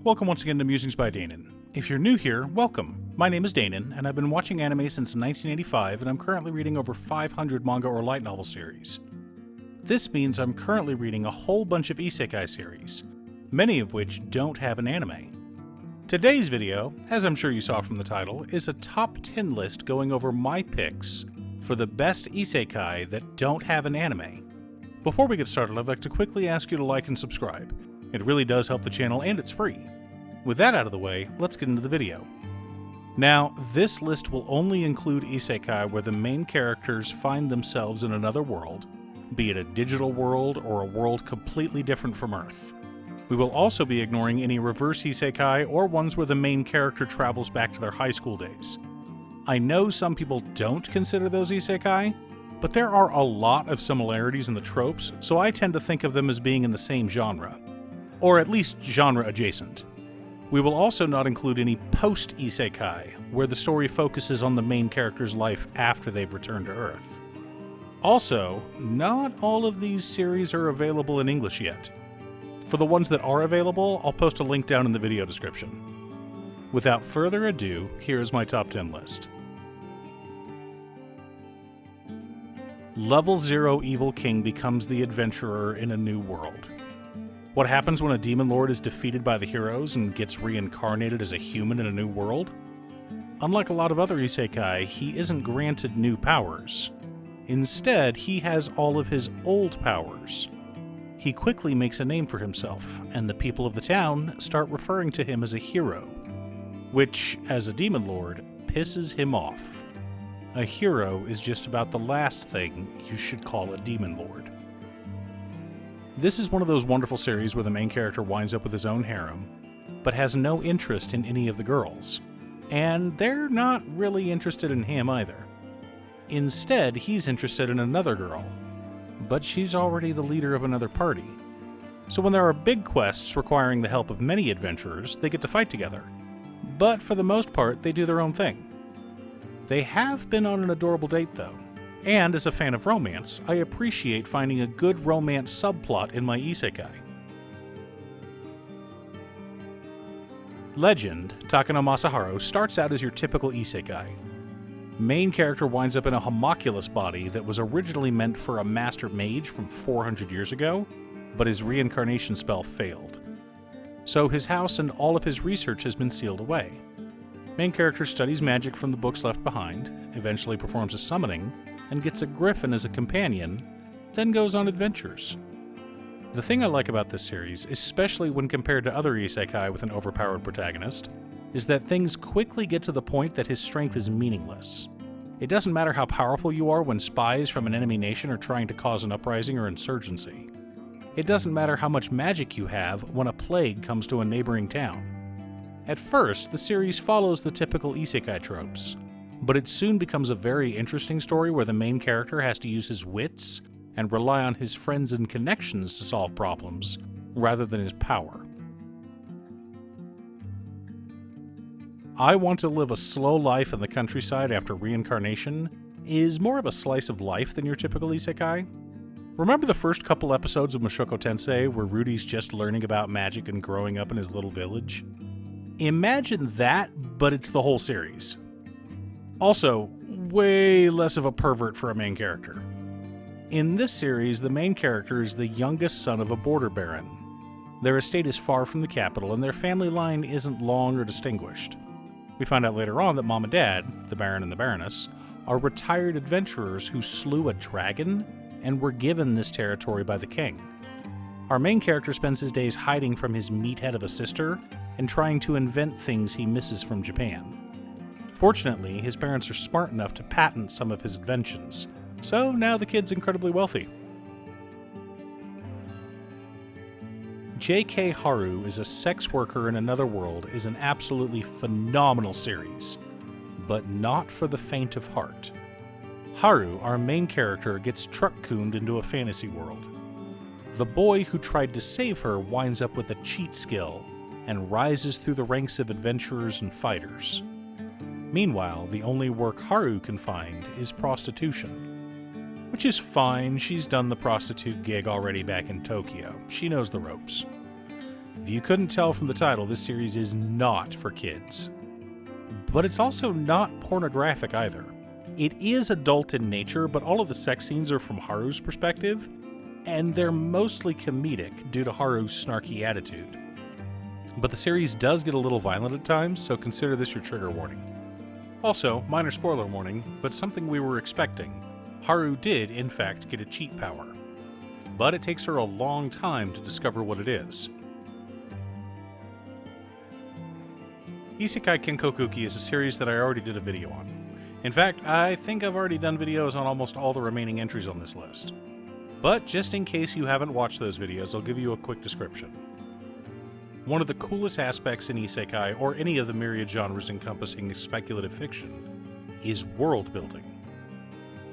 Welcome once again to Musings by Danon. If you're new here, welcome. My name is Danon, and I've been watching anime since 1985, and I'm currently reading over 500 manga or light novel series. This means I'm currently reading a whole bunch of Isekai series, many of which don't have an anime. Today's video, as I'm sure you saw from the title, is a top 10 list going over my picks for the best Isekai that don't have an anime. Before we get started, I'd like to quickly ask you to like and subscribe. It really does help the channel, and it's free. With that out of the way, let's get into the video. Now, this list will only include isekai where the main characters find themselves in another world, be it a digital world or a world completely different from Earth. We will also be ignoring any reverse isekai or ones where the main character travels back to their high school days. I know some people don't consider those isekai, but there are a lot of similarities in the tropes, so I tend to think of them as being in the same genre, or at least genre adjacent. We will also not include any post-isekai, where the story focuses on the main character's life after they've returned to Earth. Also, not all of these series are available in English yet. For the ones that are available, I'll post a link down in the video description. Without further ado, here is my top 10 list. Level 0 Evil King becomes the adventurer in a new world. What happens when a demon lord is defeated by the heroes and gets reincarnated as a human in a new world? Unlike a lot of other isekai, he isn't granted new powers. Instead, he has all of his old powers. He quickly makes a name for himself, and the people of the town start referring to him as a hero, which, as a demon lord, pisses him off. A hero is just about the last thing you should call a demon lord. This is one of those wonderful series where the main character winds up with his own harem, but has no interest in any of the girls, and they're not really interested in him either. Instead, he's interested in another girl, but she's already the leader of another party. So when there are big quests requiring the help of many adventurers, they get to fight together. But for the most part, they do their own thing. They have been on an adorable date though. And as a fan of romance, I appreciate finding a good romance subplot in my isekai. Legend, Tako Masaharu, starts out as your typical isekai. Main character winds up in a homunculus body that was originally meant for a master mage from 400 years ago, but his reincarnation spell failed. So his house and all of his research has been sealed away. Main character studies magic from the books left behind, eventually performs a summoning, and gets a griffin as a companion, then goes on adventures. The thing I like about this series, especially when compared to other isekai with an overpowered protagonist, is that things quickly get to the point that his strength is meaningless. It doesn't matter how powerful you are when spies from an enemy nation are trying to cause an uprising or insurgency. It doesn't matter how much magic you have when a plague comes to a neighboring town. At first, the series follows the typical isekai tropes, but it soon becomes a very interesting story where the main character has to use his wits and rely on his friends and connections to solve problems, rather than his power. I Want to Live a Slow Life in the Countryside After Reincarnation is more of a slice of life than your typical isekai. Remember the first couple episodes of Mushoku Tensei where Rudy's just learning about magic and growing up in his little village? Imagine that, but it's the whole series. Also, way less of a pervert for a main character. In this series, the main character is the youngest son of a border baron. Their estate is far from the capital, and their family line isn't long or distinguished. We find out later on that Mom and Dad, the Baron and the Baroness, are retired adventurers who slew a dragon and were given this territory by the king. Our main character spends his days hiding from his meathead of a sister and trying to invent things he misses from Japan. Fortunately, his parents are smart enough to patent some of his inventions, so now the kid's incredibly wealthy. J.K. Haru is a sex worker in another world is an absolutely phenomenal series, but not for the faint of heart. Haru, our main character, gets truck-cooned into a fantasy world. The boy who tried to save her winds up with a cheat skill and rises through the ranks of adventurers and fighters. Meanwhile, the only work Haru can find is prostitution. Which is fine, she's done the prostitute gig already back in Tokyo. She knows the ropes. If you couldn't tell from the title, this series is not for kids. But it's also not pornographic either. It is adult in nature, but all of the sex scenes are from Haru's perspective, and they're mostly comedic due to Haru's snarky attitude. But the series does get a little violent at times, so consider this your trigger warning. Also, minor spoiler warning, but something we were expecting. Haru did, in fact, get a cheat power. But it takes her a long time to discover what it is. Isekai Kokuki is a series that I already did a video on. In fact, I think I've already done videos on almost all the remaining entries on this list. But just in case you haven't watched those videos, I'll give you a quick description. One of the coolest aspects in Isekai, or any of the myriad genres encompassing speculative fiction, is world building.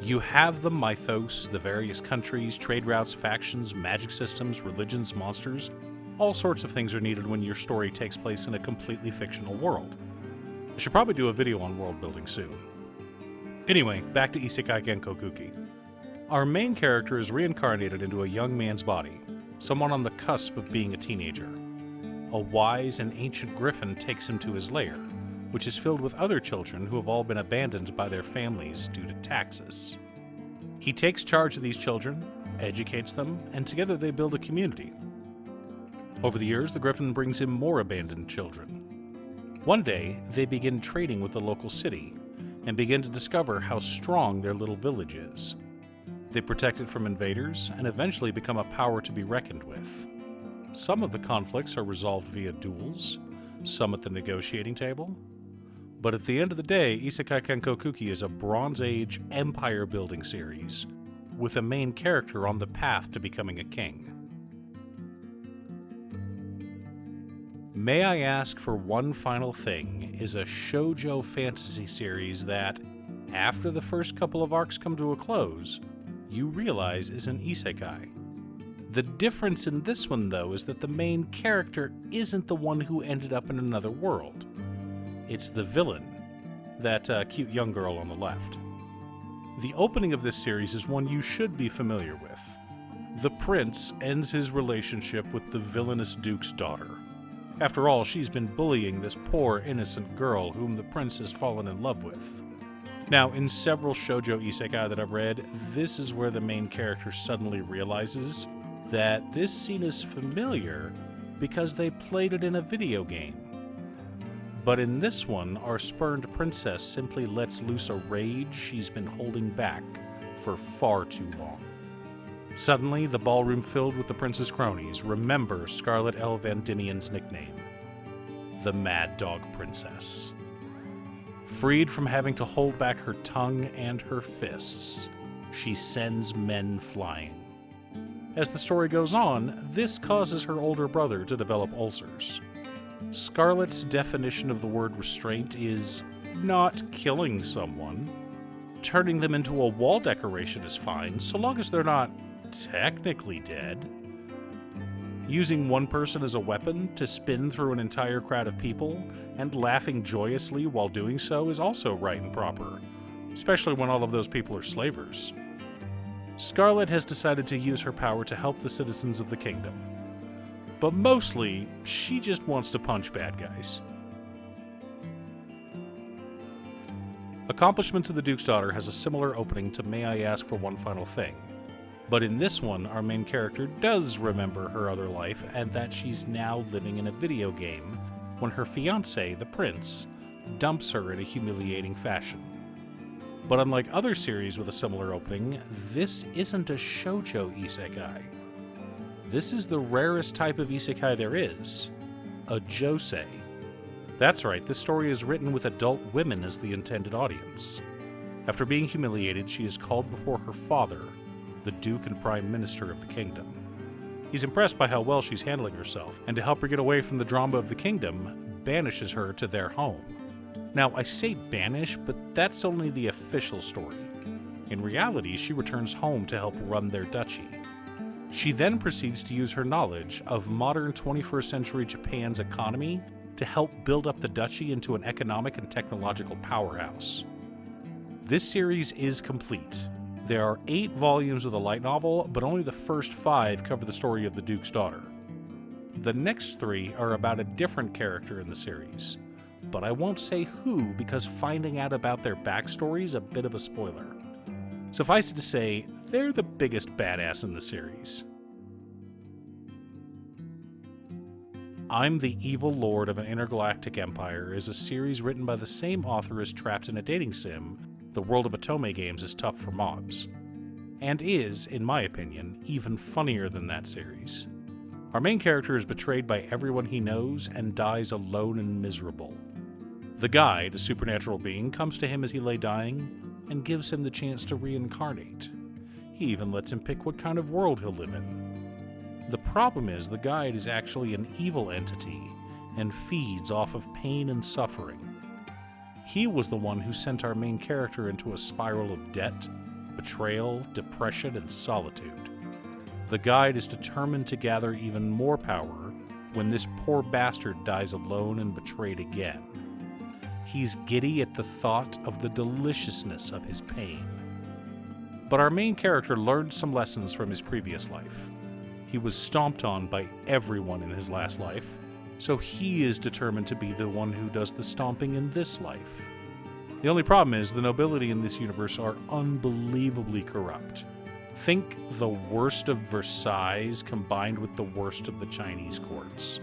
You have the mythos, the various countries, trade routes, factions, magic systems, religions, monsters. All sorts of things are needed when your story takes place in a completely fictional world. I should probably do a video on world building soon. Anyway, back to Isekai Kokuki. Our main character is reincarnated into a young man's body, someone on the cusp of being a teenager. A wise and ancient griffin takes him to his lair, which is filled with other children who have all been abandoned by their families due to taxes. He takes charge of these children, educates them, and together they build a community. Over the years, the griffin brings him more abandoned children. One day, they begin trading with the local city, and begin to discover how strong their little village is. They protect it from invaders, and eventually become a power to be reckoned with. Some of the conflicts are resolved via duels, some at the negotiating table. But at the end of the day, Isekai Kokuki is a Bronze Age empire-building series, with a main character on the path to becoming a king. May I Ask for One Final Thing is a shoujo fantasy series that, after the first couple of arcs come to a close, you realize is an isekai. The difference in this one, though, is that the main character isn't the one who ended up in another world. It's the villain, that cute young girl on the left. The opening of this series is one you should be familiar with. The prince ends his relationship with the villainous duke's daughter. After all, she's been bullying this poor, innocent girl whom the prince has fallen in love with. Now, in several shoujo isekai that I've read, this is where the main character suddenly realizes that this scene is familiar because they played it in a video game. But in this one, our spurned princess simply lets loose a rage she's been holding back for far too long. Suddenly, the ballroom filled with the prince's cronies remember Scarlet L. Van Diemen's nickname, the Mad Dog Princess. Freed from having to hold back her tongue and her fists, she sends men flying. As the story goes on, this causes her older brother to develop ulcers. Scarlet's definition of the word restraint is not killing someone. Turning them into a wall decoration is fine, so long as they're not technically dead. Using one person as a weapon to spin through an entire crowd of people and laughing joyously while doing so is also right and proper, especially when all of those people are slavers. Scarlet has decided to use her power to help the citizens of the kingdom. But mostly, she just wants to punch bad guys. Accomplishments of the Duke's Daughter has a similar opening to May I Ask for One Final Thing. But in this one, our main character does remember her other life and that she's now living in a video game when her fiancé, the prince, dumps her in a humiliating fashion. But unlike other series with a similar opening, this isn't a shoujo isekai. This is the rarest type of isekai there is, a josei. That's right, this story is written with adult women as the intended audience. After being humiliated, she is called before her father, the Duke and Prime Minister of the kingdom. He's impressed by how well she's handling herself, and to help her get away from the drama of the kingdom, banishes her to their home. Now, I say banish, but that's only the official story. In reality, she returns home to help run their duchy. She then proceeds to use her knowledge of modern 21st century Japan's economy to help build up the duchy into an economic and technological powerhouse. This series is complete. There are 8 volumes of the light novel, but only the first 5 cover the story of the Duke's Daughter. The next 3 are about a different character in the series, but I won't say who because finding out about their backstory is a bit of a spoiler. Suffice it to say, they're the biggest badass in the series. I'm the Evil Lord of an Intergalactic Empire is a series written by the same author as Trapped in a Dating Sim, The World of Otome Games is Tough for Mobs, and is, in my opinion, even funnier than that series. Our main character is betrayed by everyone he knows and dies alone and miserable. The guide, a supernatural being, comes to him as he lay dying and gives him the chance to reincarnate. He even lets him pick what kind of world he'll live in. The problem is the guide is actually an evil entity and feeds off of pain and suffering. He was the one who sent our main character into a spiral of debt, betrayal, depression, and solitude. The guide is determined to gather even more power when this poor bastard dies alone and betrayed again. He's giddy at the thought of the deliciousness of his pain. But our main character learned some lessons from his previous life. He was stomped on by everyone in his last life, so he is determined to be the one who does the stomping in this life. The only problem is the nobility in this universe are unbelievably corrupt. Think the worst of Versailles combined with the worst of the Chinese courts.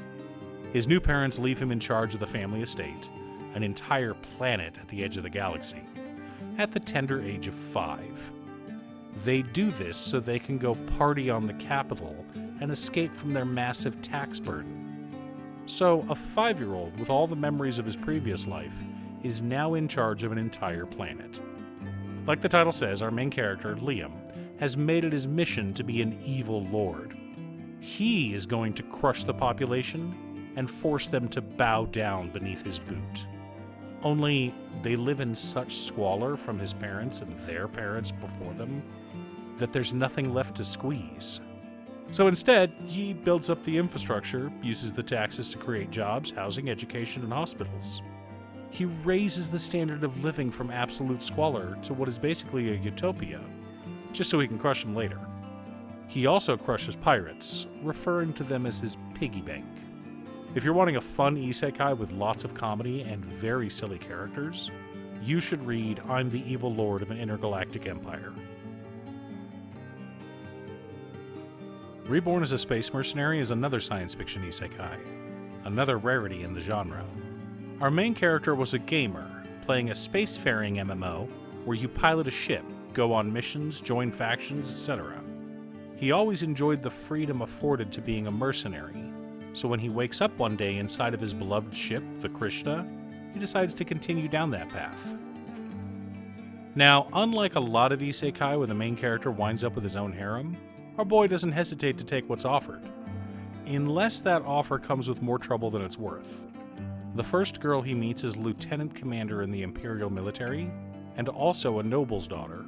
His new parents leave him in charge of the family estate, an entire planet at the edge of the galaxy, at the tender age of 5. They do this so they can go party on the capital and escape from their massive tax burden. So, a 5-year-old with all the memories of his previous life is now in charge of an entire planet. Like the title says, our main character, Liam, has made it his mission to be an evil lord. He is going to crush the population and force them to bow down beneath his boot. Only, they live in such squalor from his parents and their parents before them that there's nothing left to squeeze. So instead, he builds up the infrastructure, uses the taxes to create jobs, housing, education, and hospitals. He raises the standard of living from absolute squalor to what is basically a utopia, just so he can crush them later. He also crushes pirates, referring to them as his piggy bank. If you're wanting a fun isekai with lots of comedy and very silly characters, you should read I'm the Evil Lord of an Intergalactic Empire. Reborn as a Space Mercenary is another science fiction isekai, another rarity in the genre. Our main character was a gamer, playing a spacefaring MMO where you pilot a ship, go on missions, join factions, etc. He always enjoyed the freedom afforded to being a mercenary, so when he wakes up one day inside of his beloved ship, the Krishna, he decides to continue down that path. Now, unlike a lot of isekai where the main character winds up with his own harem, our boy doesn't hesitate to take what's offered, unless that offer comes with more trouble than it's worth. The first girl he meets is lieutenant commander in the Imperial military, and also a noble's daughter.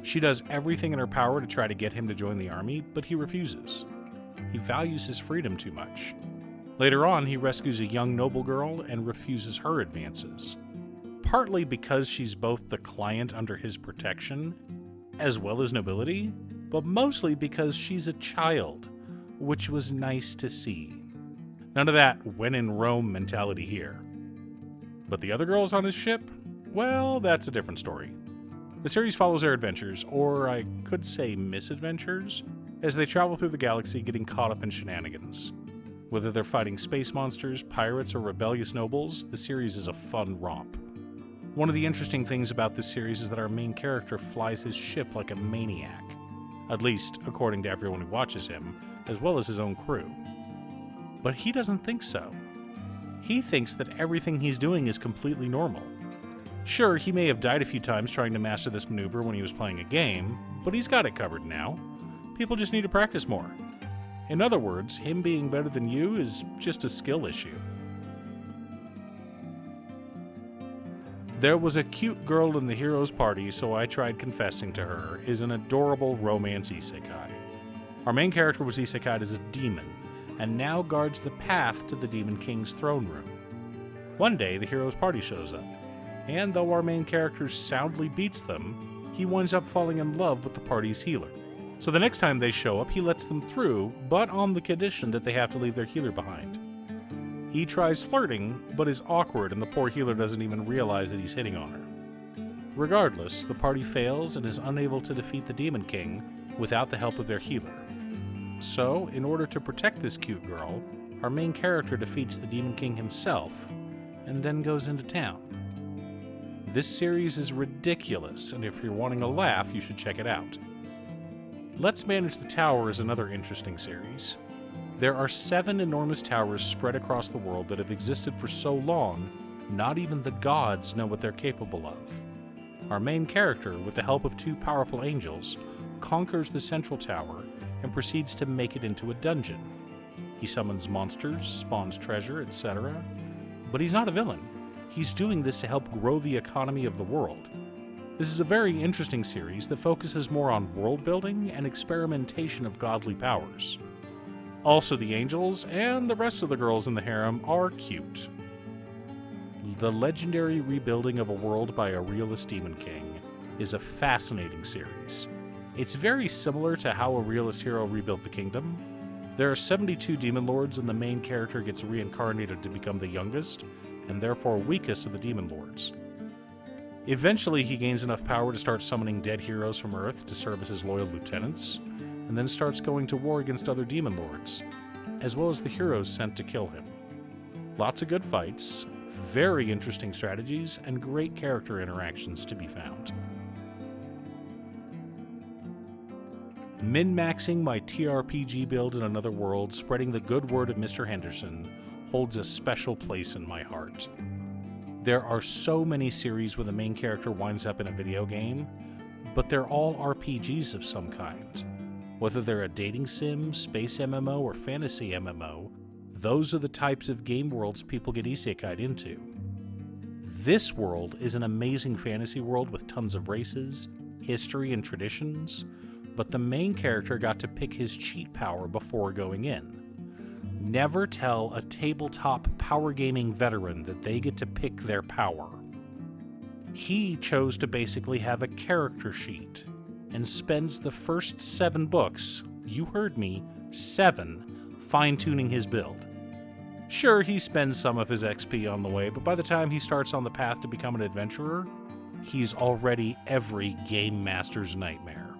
She does everything in her power to try to get him to join the army, but he refuses. He values his freedom too much. Later on, he rescues a young noble girl and refuses her advances, partly because she's both the client under his protection, as well as nobility, but mostly because she's a child, which was nice to see. None of that when in Rome mentality here. But the other girls on his ship? Well, that's a different story. The series follows their adventures, or I could say misadventures, as they travel through the galaxy getting caught up in shenanigans. Whether they're fighting space monsters, pirates, or rebellious nobles, the series is a fun romp. One of the interesting things about this series is that our main character flies his ship like a maniac, at least according to everyone who watches him, as well as his own crew. But he doesn't think so. He thinks that everything he's doing is completely normal. Sure, he may have died a few times trying to master this maneuver when he was playing a game, but he's got it covered now. People just need to practice more. In other words, him being better than you is just a skill issue. There was a cute girl in the hero's party, so I tried confessing to her, is an adorable romance isekai. Our main character was isekai'd as a demon, and now guards the path to the Demon King's throne room. One day, the hero's party shows up, and though our main character soundly beats them, he winds up falling in love with the party's healer, So the next time they show up, he lets them through, but on the condition that they have to leave their healer behind. He tries flirting, but is awkward and the poor healer doesn't even realize that he's hitting on her. Regardless, the party fails and is unable to defeat the Demon King without the help of their healer. So, in order to protect this cute girl, our main character defeats the Demon King himself, and then goes into town. This series is ridiculous, and if you're wanting a laugh, you should check it out. Let's Manage the Tower is another interesting series. There are 7 enormous towers spread across the world that have existed for so long, not even the gods know what they're capable of. Our main character, with the help of 2 powerful angels, conquers the central tower and proceeds to make it into a dungeon. He summons monsters, spawns treasure, etc. But he's not a villain. He's doing this to help grow the economy of the world. This is a very interesting series that focuses more on world building and experimentation of godly powers. Also, the angels and the rest of the girls in the harem are cute. The legendary rebuilding of a world by a realist demon king is a fascinating series. It's very similar to how a realist hero rebuilt the kingdom. There are 72 demon lords and the main character gets reincarnated to become the youngest and therefore weakest of the demon lords. Eventually he gains enough power to start summoning dead heroes from Earth to serve as his loyal lieutenants, and then starts going to war against other demon lords, as well as the heroes sent to kill him. Lots of good fights, very interesting strategies, and great character interactions to be found. Min-maxing my TRPG build in another world, spreading the good word of Mr. Henderson, holds a special place in my heart. There are so many series where the main character winds up in a video game, but they're all RPGs of some kind. Whether they're a dating sim, space MMO, or fantasy MMO, those are the types of game worlds people get isekai'd into. This world is an amazing fantasy world with tons of races, history, and traditions, but the main character got to pick his cheat power before going in. Never tell a tabletop power gaming veteran that they get to pick their power. He chose to basically have a character sheet, and spends the first 7 books, you heard me, 7, fine-tuning his build. Sure, he spends some of his XP on the way, but by the time he starts on the path to become an adventurer, he's already every game master's nightmare.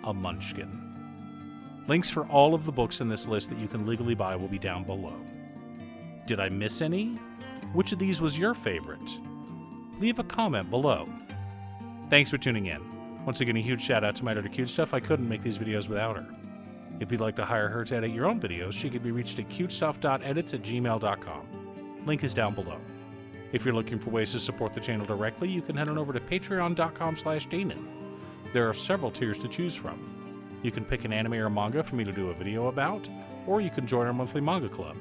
A munchkin. Links for all of the books in this list that you can legally buy will be down below. Did I miss any? Which of these was your favorite? Leave a comment below. Thanks for tuning in. Once again, a huge shout out to my editor Cutestuff. I couldn't make these videos without her. If you'd like to hire her to edit your own videos, she can be reached at cutestuff.edits@gmail.com. Link is down below. If you're looking for ways to support the channel directly, you can head on over to patreon.com/Danon. There are several tiers to choose from. You can pick an anime or manga for me to do a video about, or you can join our monthly manga club.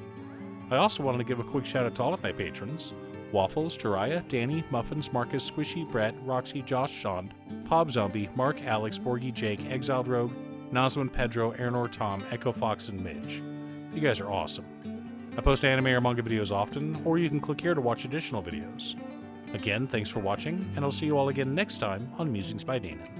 I also wanted to give a quick shout out to all of my patrons: Waffles, Jiraiya, Danny, Muffins, Marcus, Squishy, Brett, Roxy, Josh, Sean, Pob Zombie, Mark, Alex, Borgie, Jake, Exiled Rogue, Nazwin, Pedro, Airnor, Tom, Echo Fox, and Midge. You guys are awesome. I post anime or manga videos often, or you can click here to watch additional videos. Again, thanks for watching, and I'll see you all again next time on Musings by Danon.